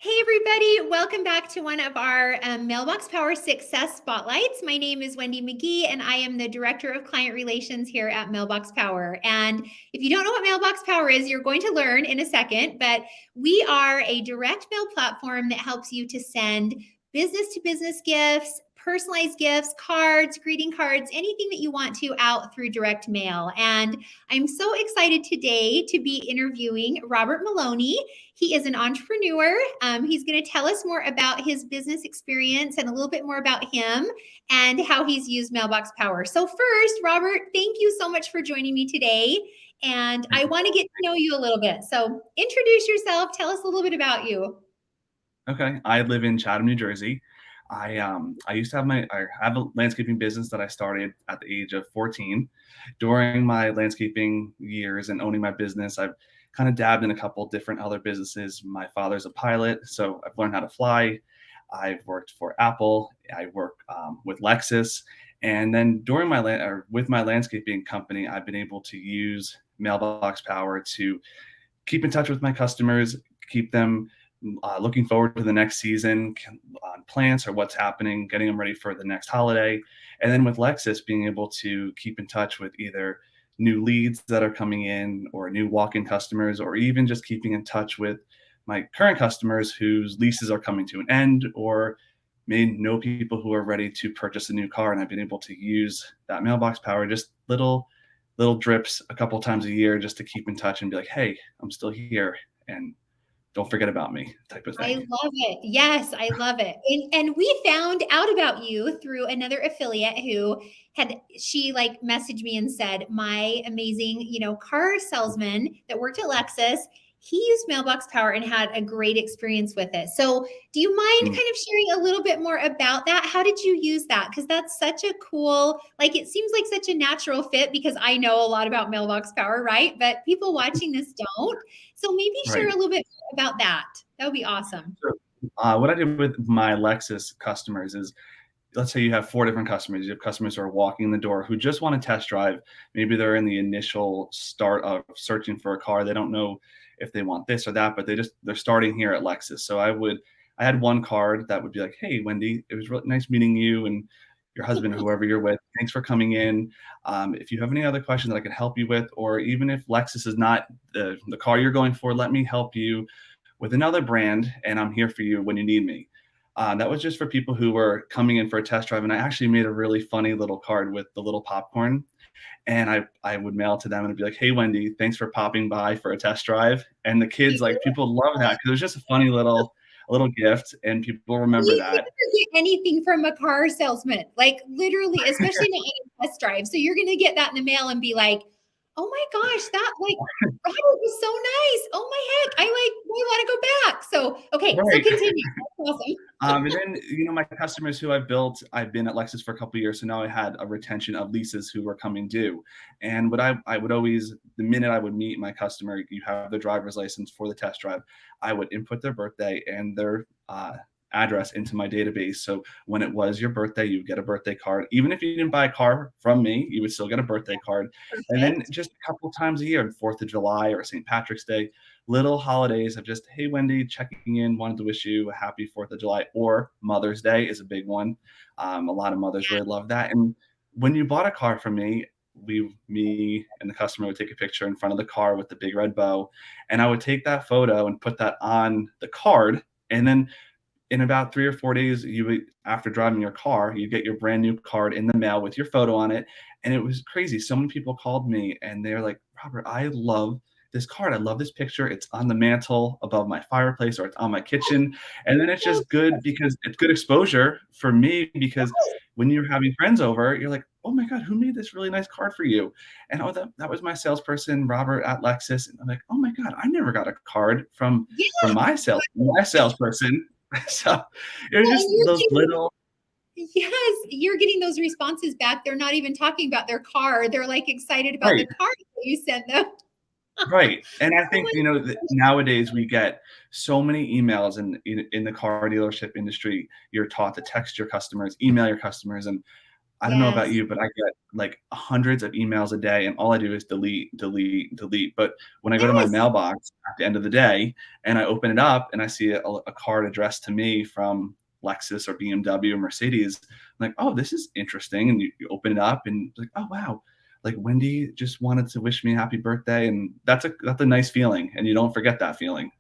Hey, everybody. Welcome back to one of our Mailbox Power Success Spotlights. My name is Wendy McGee, and I am the Director of Client Relations here at Mailbox Power. And if you don't know what Mailbox Power is, you're going to learn in a second. But we are a direct mail platform that helps you to send business to business gifts, personalized gifts, cards, greeting cards, anything that you want to out through direct mail. And I'm so excited today to be interviewing Robert Maloney. He is an entrepreneur. He's going to tell us more about his business experience and a little bit more about him and how he's used Mailbox Power. So first, Robert, thank you so much for joining me today. And I want to get to know you a little bit. So introduce yourself. Tell us a little bit about you. Okay, I live in Chatham, New Jersey. I used to have I have a landscaping business that I started at the age of 14. During my landscaping years and owning my business, I've kind of dabbed in a couple different other businesses. My father's a pilot, so I've learned how to fly. I've worked for Apple. I work with Lexus, and then during with my landscaping company, I've been able to use Mailbox Power to keep in touch with my customers, keep them looking forward to the next season on plants or what's happening, getting them ready for the next holiday. And then with Lexus, being able to keep in touch with either new leads that are coming in or new walk-in customers, or even just keeping in touch with my current customers whose leases are coming to an end or may know people who are ready to purchase a new car. And I've been able to use that Mailbox Power, just little drips a couple times a year, just to keep in touch and be like, hey, I'm still here. And don't forget about me, type of I thing. love it. Yes, I love it. And we found out about you through another affiliate who she like messaged me and said, my amazing, car salesman that worked at Lexus, he used Mailbox Power and had a great experience with it. So do you mind Mm. kind of sharing a little bit more about that? How did you use that? Because that's such a cool, like it seems like such a natural fit because I know a lot about Mailbox Power, right? But people watching this don't. So maybe share Right. a little bit about that. That would be awesome. So, what I did with my Lexus customers is, let's say you have 4 different customers. You have customers who are walking in the door who just want to test drive. Maybe they're in the initial start of searching for a car. They don't know if they want this or that, but they're starting here at Lexus. So I had one card that would be like, hey, Wendy, it was really nice meeting you and your husband, whoever you're with. Thanks for coming in. If you have any other questions that I can help you with, or even if Lexus is not the car you're going for, let me help you with another brand, and I'm here for you when you need me. That was just for people who were coming in for a test drive, and I actually made a really funny little card with the little popcorn, and I would mail it to them and be like, "Hey, Wendy, thanks for popping by for a test drive." And the kids, like, people love that because it was just a funny little gift, and people remember You can that. never get anything from a car salesman, like literally, especially not on a test drive. So you're gonna get that in the mail and be like, "Oh my gosh, that like Robert was so nice. Oh my heck, I want to go back." So okay, so Right. continue. That's awesome. And then, my customers who I've built, I've been at Lexus for a couple of years, so now I had a retention of leases who were coming due. And what I would always, the minute I would meet my customer, you have their driver's license for the test drive, I would input their birthday and their address into my database. So when it was your birthday, you get a birthday card. Even if you didn't buy a car from me, you would still get a birthday card. And then Perfect. just a couple of times a year, 4th of July or St. Patrick's Day, little holidays of just, hey, Wendy, checking in, wanted to wish you a happy 4th of July, or Mother's Day is a big one. A lot of mothers really love that. And when you bought a car from me, me and the customer would take a picture in front of the car with the big red bow. And I would take that photo and put that on the card. And then in about 3 or 4 days, after driving your car, you get your brand new card in the mail with your photo on it. And it was crazy. So many people called me and they're like, Robert, I love this card. I love this picture. It's on the mantle above my fireplace, or it's on my kitchen. And then it's just good because it's good exposure for me, because when you're having friends over, you're like, oh my God, who made this really nice card for you? And oh, that was my salesperson, Robert at Lexus. And I'm like, oh my God, I never got a card from my salesperson. So it was Yeah, just and you're those getting, little. yes, you're getting those responses back. They're not even talking about their car. They're like excited about the Right. car that you sent them. Right. And I Oh think, my nowadays we get so many emails in the car dealership industry. You're taught to text your customers, email your customers. And I don't know about Yes. you, but I get like hundreds of emails a day, and all I do is delete, delete, delete. But when I go to my Yes. mailbox at the end of the day and I open it up and I see a card addressed to me from Lexus or BMW or Mercedes, I'm like, oh, this is interesting. And you open it up and it's like, oh wow, like Wendy just wanted to wish me a happy birthday, and that's a nice feeling, and you don't forget that feeling.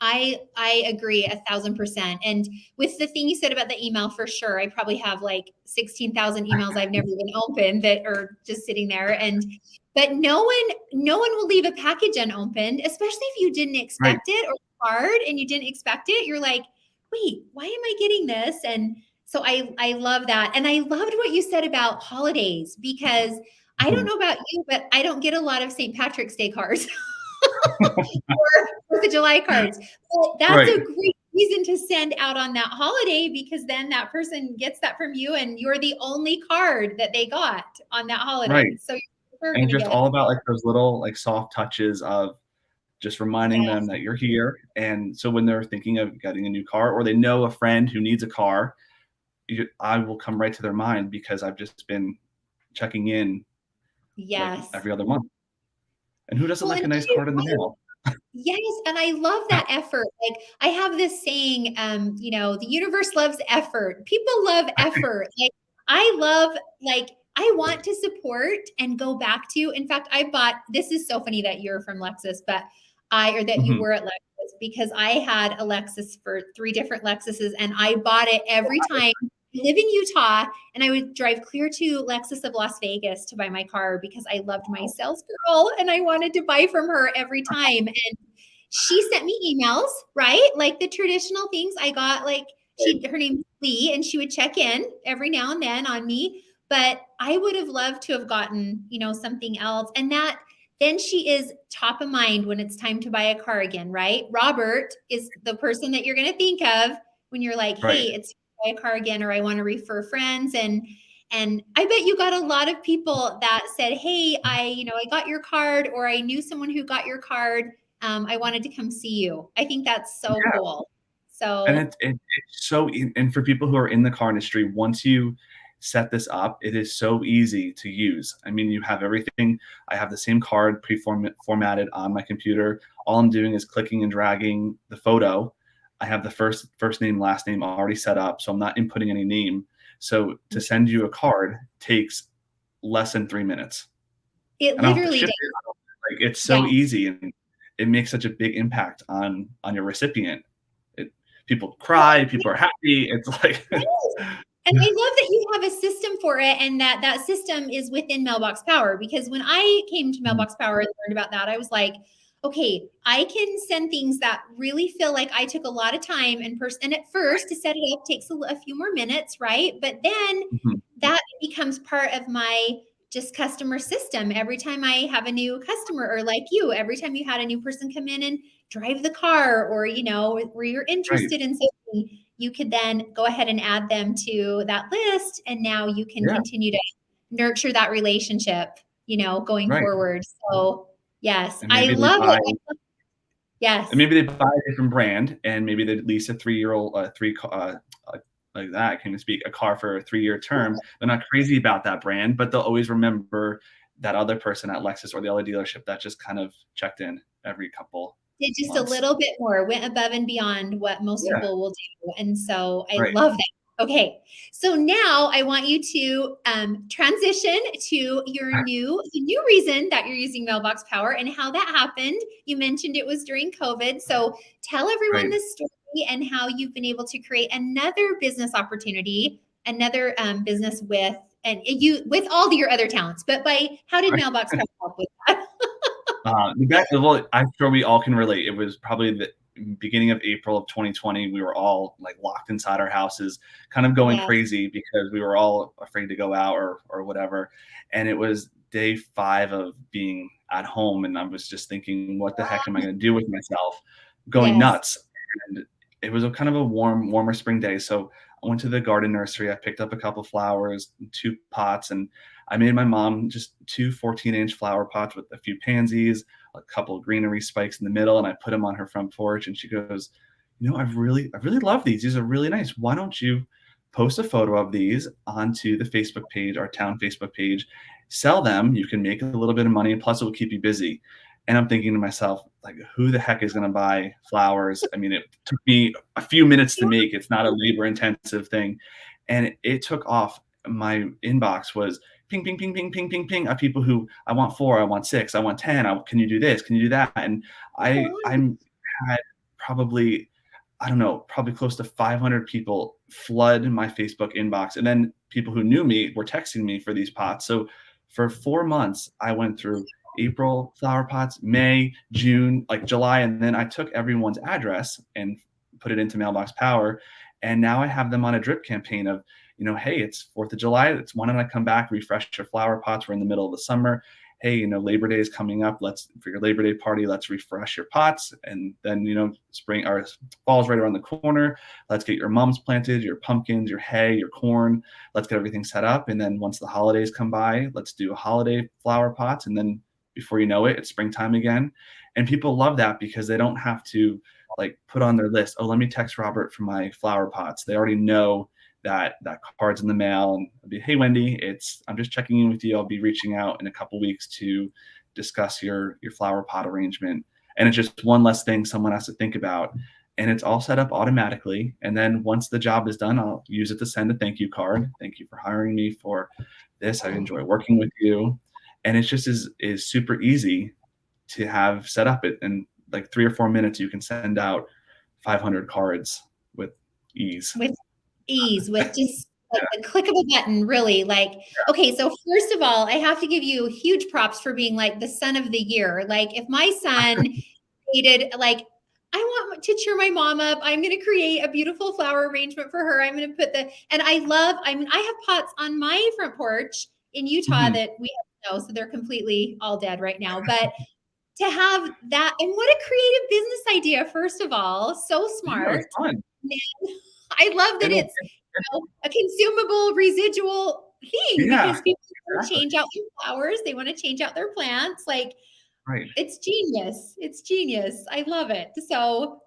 I agree 1,000%. And with the thing you said about the email, for sure, I probably have like 16,000 emails I've never even opened that are just sitting there. And but no one will leave a package unopened, especially if you didn't Right. expect it, or hard and you didn't expect it. You're like, wait, why am I getting this? And so I love that. And I loved what you said about holidays, because I don't Mhm. know about you, but I don't get a lot of St. Patrick's Day cards. Or 4th of July cards. Well, that's Right. a great reason to send out on that holiday, because then that person gets that from you and you're the only card that they got on that holiday. Right. So you're And going to just get, all about like those little like soft touches of just reminding them yes, that you're here. And so when they're thinking of getting a new car, or they know a friend who needs a car, I will come right to their mind because I've just been checking in like yes. every other month. And who doesn't Well, like and a nice card in the mail? yes, and I love that effort. Like, I have this saying, the universe loves effort. People love effort. Like, I love, like, I want to support and go back to. In fact, I bought, this is so funny that you're from Lexus, but or that you Mhm. were at Lexus, because I had a Lexus for 3 different Lexuses, and I bought it every time. I live in Utah, and I would drive clear to Lexus of Las Vegas to buy my car because I loved my sales girl and I wanted to buy from her every time. And she sent me emails, right? Like the traditional things I got, like her name's Lee, and she would check in every now and then on me. But I would have loved to have gotten, something else. And that then she is top of mind when it's time to buy a car again, right? Robert is the person that you're going to think of when you're like, Right. hey, it's buy a car again, or I want to refer friends. And I bet you got a lot of people that said, hey, I got your card, or I knew someone who got your card. I wanted to come see you. I think that's so Yeah. cool. And So it's so and for people who are in the car industry, once you set this up, it is so easy to use. I mean, you have everything. I have the same card formatted on my computer. All I'm doing is clicking and dragging the photo. I have the first name, last name already set up, so I'm not inputting any name. So to send you a card takes less than 3 minutes. it I don't have to literally ship did. it. Like it's Yeah. so easy, and it makes such a big impact on your recipient. It, people cry, people are happy. It's like Yes. And I love that you have a system for it, and that system is within Mailbox Power, because when I came to Mhm. Mailbox Power and learned about that, I was like, okay, I can send things that really feel like I took a lot of time and at first to set it up takes a few more minutes, right? But then Mhm. that becomes part of my just customer system. Every time I have a new customer, or like you, every time you had a new person come in and drive the car, or where you're Right. interested in something, you could then go ahead and add them to that list, and now you can Yeah. continue to nurture that relationship, going Right. forward. So yes, And I maybe they love buy it. and Yes. maybe they buy a different brand, and maybe they lease a 3-year-old, like that, I can't even speak, a car for a 3-year term. They're not crazy about that brand, but they'll always remember that other person at Lexus or the other dealership that just kind of checked in every couple Did just a months. little bit more, went above and beyond what most Yeah. people will do. And so I Right. love that. Okay. So now I want you to transition to the new reason that you're using Mailbox Power and how that happened. You mentioned it was during COVID. So tell everyone Right. this story and how you've been able to create another business opportunity, another business with all your other talents. But how did Right. Mailbox Power help with that? Well, I'm sure we all can relate. It was probably the beginning of April of 2020. We were all like locked inside our houses, kind of going Yes. crazy because we were all afraid to go out or whatever. And it was day 5 of being at home, and I was just thinking, what the heck am I going to do with myself? Going Yes. nuts. And it was a kind of a warmer spring day. So I went to the garden nursery. I picked up a couple flowers, 2 pots, and I made my mom just 2 14-inch flower pots with a few pansies, a couple of greenery spikes in the middle, and I put them on her front porch. And she goes, "I really love these. These are really nice. Why don't you post a photo of these onto the Facebook page, our town Facebook page, sell them. You can make a little bit of money, and plus it will keep you busy. And I'm thinking to myself, like, who the heck is going to buy flowers? I mean, it took me a few minutes to make. It's not a labor intensive thing. And it took off. My inbox was ping, ping, ping, ping, ping, ping, ping of people who I want 4, I want 6, I want 10. Can you do this? Can you do that? And I'm had probably, I don't know, probably close to 500 people flood my Facebook inbox. And then people who knew me were texting me for these pots. So for 4 months, I went through April flower pots, May, June, like July. And then I took everyone's address and put it into Mailbox Power. And now I have them on a drip campaign of, hey, it's 4th of July. Why don't I come back, refresh your flower pots? We're in the middle of the summer. Hey, Labor Day is coming up. For your Labor Day party, let's refresh your pots. And then, spring or fall is right around the corner. Let's get your mums planted, your pumpkins, your hay, your corn. Let's get everything set up. And then once the holidays come by, let's do a holiday flower pots. And then before you know it, it's springtime again. And people love that because they don't have to put on their list, oh, let me text Robert for my flower pots. They already know that card's in the mail, and I'll be, hey, Wendy, I'm just checking in with you. I'll be reaching out in a couple weeks to discuss your flower pot arrangement. And it's just one less thing someone has to think about. And it's all set up automatically. And then once the job is done, I'll use it to send a thank you card. Thank you for hiring me for this. I enjoy working with you. And it's just is super easy to have set up. It in 3 or 4 minutes, you can send out 500 cards with ease. With just the click of a button, really. Okay, so first of all, I have to give you huge props for being the son of the year. If my son created I want to cheer my mom up, I'm going to create a beautiful flower arrangement for her. I'm going to put and I have pots on my front porch in Utah that we have no, so they're completely all dead right now. But to have that, and what a creative business idea, first of all, so smart. Yeah, fun. I love that it's a consumable residual thing because people want to change out their flowers. They want to change out their plants. It's genius. It's genius. I love it. So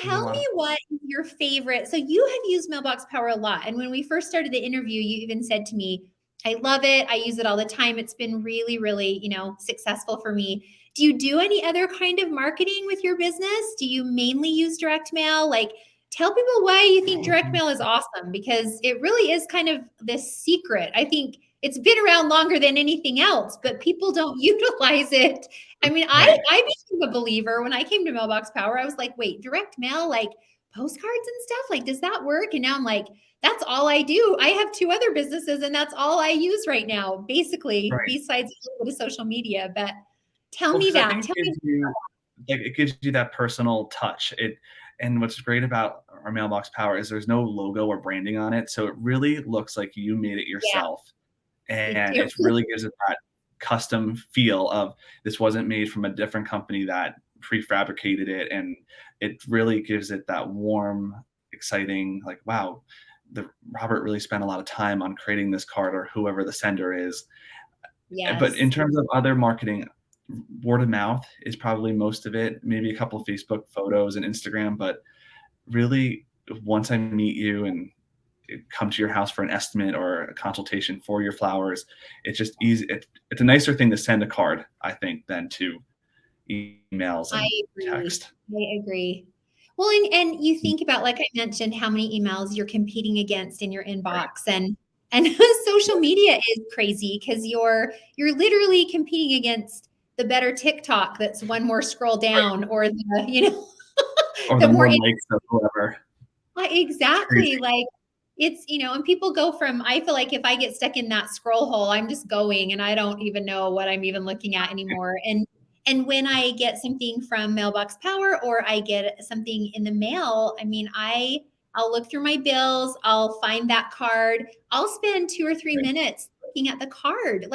tell me what your favorite, so you have used Mailbox Power a lot. And when we first started the interview, you even said to me, I love it. I use it all the time. It's been really, really, successful for me. Do you do any other kind of marketing with your business? Do you mainly use direct mail? Tell people why you think direct mail is awesome, because it really is kind of this secret. I think it's been around longer than anything else, but people don't utilize it. I mean, I became a believer when I came to Mailbox Power. I was like, wait, direct mail, postcards and stuff, does that work? And now I'm like, that's all I do. I have 2 other businesses and that's all I use right now, basically, besides a little bit of social media. But tell me that. It gives you that personal touch. And what's great about our Mailbox Power is there's no logo or branding on it. So it really looks like you made it yourself. And it really gives it that custom feel of this wasn't made from a different company that prefabricated it. And it really gives it that warm, exciting, wow, Robert really spent a lot of time on creating this card, or whoever the sender is. Yes. But in terms of other marketing, word of mouth is probably most of it, maybe a couple of Facebook photos and Instagram. But really, once I meet you and come to your house for an estimate or a consultation for your flowers, it's just easy. It's a nicer thing to send a card, I think, than to emails and text. I agree. Well, and you think about, like I mentioned, how many emails you're competing against in your inbox, and social media is crazy because you're literally competing against the better TikTok that's one more scroll down, or the or the more likes of whoever. Exactly. It's, and people go from, I feel like if I get stuck in that scroll hole, I'm just going and I don't even know what I'm even looking at anymore. And when I get something from Mailbox Power, or I get something in the mail, I mean, I'll look through my bills, I'll find that card, I'll spend 2 or 3 minutes looking at the card.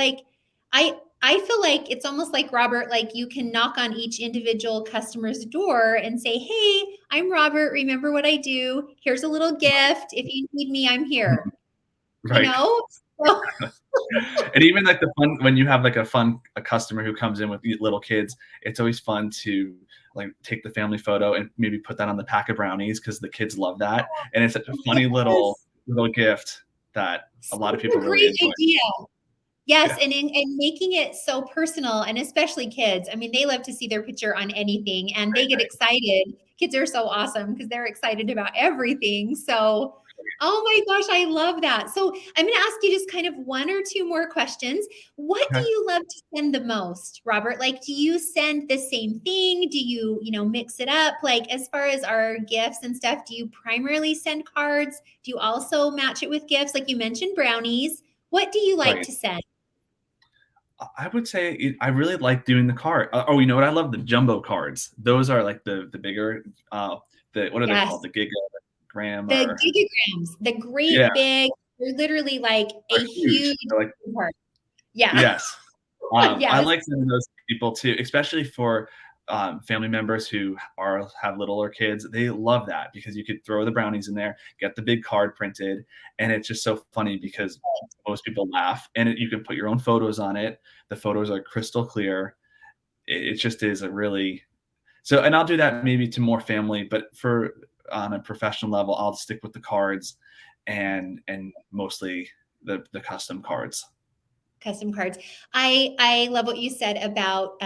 I feel like it's almost like, Robert, you can knock on each individual customer's door and say, hey, I'm Robert. Remember what I do? Here's a little gift. If you need me, I'm here. Right. And even the fun, when you have a customer who comes in with little kids, it's always fun to take the family photo and maybe put that on the pack of brownies, because the kids love that. And it's such a funny little little gift that a lot of Such people a really great enjoy. idea. Yes, Yeah, and making it so personal, and especially kids. I mean, they love to see their picture on anything, and they get right, excited. Kids are so awesome because they're excited about everything. So, oh my gosh, I love that. So, I'm going to ask you just kind of one or two more questions. What do right. Okay, you love to send the most, Robert? Like, do you send the same thing? Do you, mix it up? Like, as far as our gifts and stuff, do you primarily send cards? Do you also match it with gifts? Like you mentioned brownies. What do you like right. to send? I would say I really like doing the card. Oh, you know what? I love the jumbo cards. Those are like the bigger, what are they Yes, called? The gigagram the or gigagrams, the yeah, great big, they're literally like are a huge. huge They're like part. Yeah. yes. I Yes. like sending those to people too, especially for family members who have littler kids. They love that because you could throw the brownies in there, get the big card printed, and it's just so funny because most people laugh, and you can put your own photos on it. The photos are crystal clear. It just is a really so, and I'll do that maybe to more family, but for on a professional level, I'll stick with the cards and mostly the custom cards. Custom cards. I love what you said about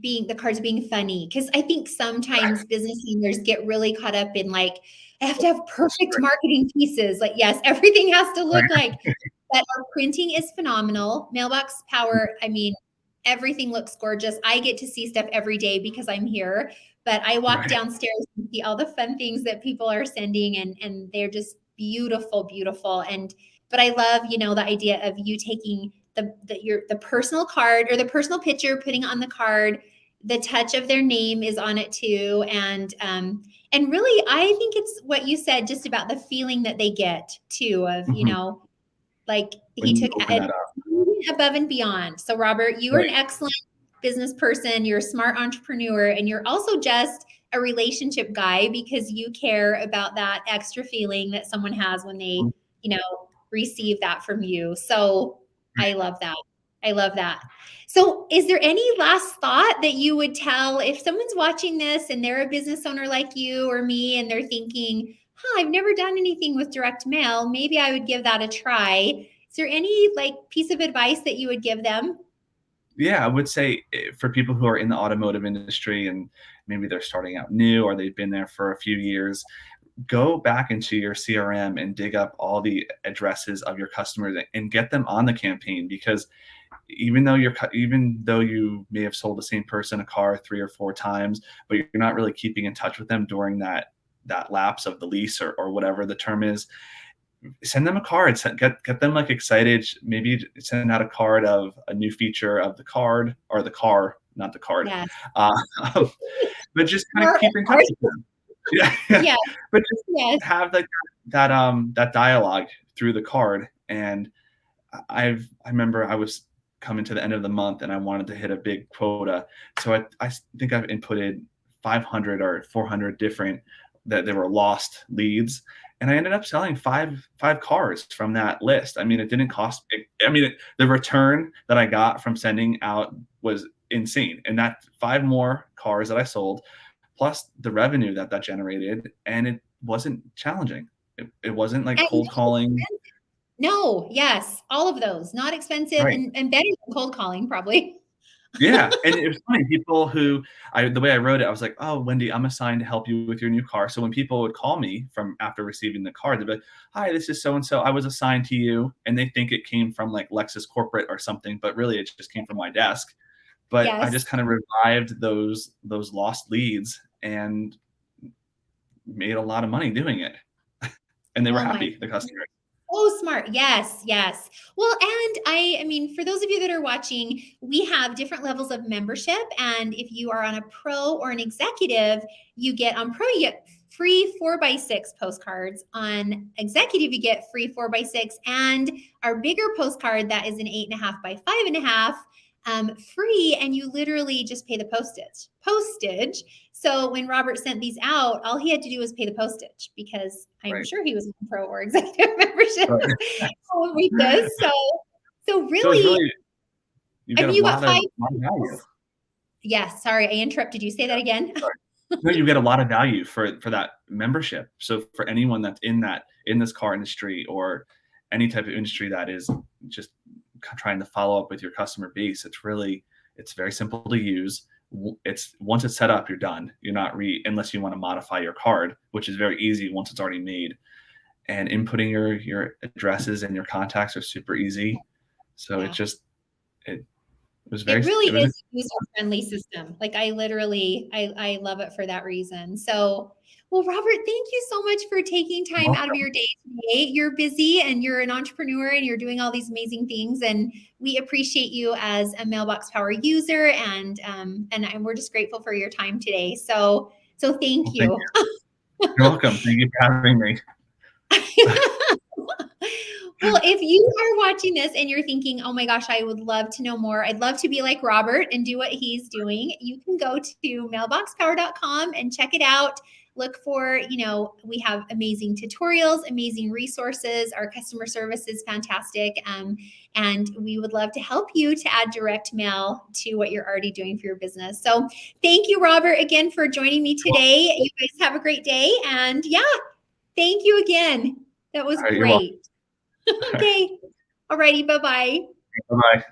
being the cards being funny, because I think sometimes business owners get really caught up in like, I have to have perfect Right. marketing pieces. Like, yes, everything has to look Right. like, but our printing is phenomenal. Mailbox Power, I mean, everything looks gorgeous. I get to see stuff every day because I'm here, but I walk Right. downstairs and see all the fun things that people are sending, and they're just beautiful, beautiful. And but I love, the idea of you taking the personal card or the personal picture, putting it on the card. The touch of their name is on it too, and really, I think it's what you said, just about the feeling that they get too of, Mhm. like When he you took open it that up. above and beyond. So, Robert, you are an Right. excellent business person. You're a smart entrepreneur, and you're also just a relationship guy because you care about that extra feeling that someone has when they, receive that from you. So, I love that. I love that. So, is there any last thought that you would tell if someone's watching this and they're a business owner like you or me and they're thinking, I've never done anything with direct mail. Maybe I would give that a try. Is there any like piece of advice that you would give them? Yeah, I would say for people who are in the automotive industry and maybe they're starting out new or they've been there for a few years, go back into your CRM and dig up all the addresses of your customers and get them on the campaign because even though you may have sold the same person a car 3 or 4 times, but you're not really keeping in touch with them during that lapse of the lease or whatever the term is, send them a card. Get them like excited. Maybe send out a card of a new feature of the card or the car, not the card. Yes. Uh, but just kind of Or of keep in touch course. with them. Yeah, yeah. Yes. But just Yes. have like that dialogue through the card. And I remember I was coming to the end of the month and I wanted to hit a big quota. So I think I've inputted 500 or 400 different that they were lost leads. And I ended up selling five cars from that list. I mean, it didn't cost. The return that I got from sending out was insane. And that five more cars that I sold, plus the revenue that generated, and it wasn't challenging. It wasn't like And cold calling. no, yes, all of those, not expensive Right. and better than cold calling, probably. Yeah, and it was funny, people who the way I wrote it, I was like, "Oh, Wendy, I'm assigned to help you with your new car." So when people would call me from after receiving the car, they'd be like, "Hi, this is so and so. I was assigned to you," and they think it came from like Lexus corporate or something, but really it just came from my desk. But I Yes. just kind of revived those lost leads and made a lot of money doing it, and they were Oh my. happy, the customers. Oh, smart. Yes, yes. Well, and I mean, for those of you that are watching, we have different levels of membership. And if you are on a pro or an executive, you get on pro, you get free 4x6 postcards. On executive, you get free 4x6. And our bigger postcard that is an 8.5 by 5.5, free. And you literally just pay the postage. Postage. So when Robert sent these out, all he had to do was pay the postage because I'm Right. sure he was on pro or executive membership Right. with this. So So it's really, really you I get mean, a you got lot five. of value. Yes, sorry, I interrupted you. Say that again. No, you get a lot of value for that membership. So for anyone that's in this car industry or any type of industry that is just trying to follow up with your customer base, it's very simple to use. It's once it's set up, you're done. You're not unless you want to modify your card, which is very easy once it's already made. And inputting your addresses and your contacts are super easy. So Yeah. it was It very really it was is a user-friendly system. Like I love it for that reason. So, well, Robert, thank you so much for taking time out of welcome. your day today. You're busy and you're an entrepreneur and you're doing all these amazing things. And we appreciate you as a Mailbox Power user, and we're just grateful for your time today. So thank Well, thank you. you. You're welcome. Thank you for having me. Well, if you are watching this and you're thinking, oh my gosh, I would love to know more, I'd love to be like Robert and do what he's doing, you can go to mailboxpower.com and check it out. Look for, we have amazing tutorials, amazing resources. Our customer service is fantastic. And we would love to help you to add direct mail to what you're already doing for your business. So thank you, Robert, again for joining me today. You guys have a great day. And yeah, thank you again. That was All right, you're welcome. great. Okay. All righty. Bye-bye. Bye bye.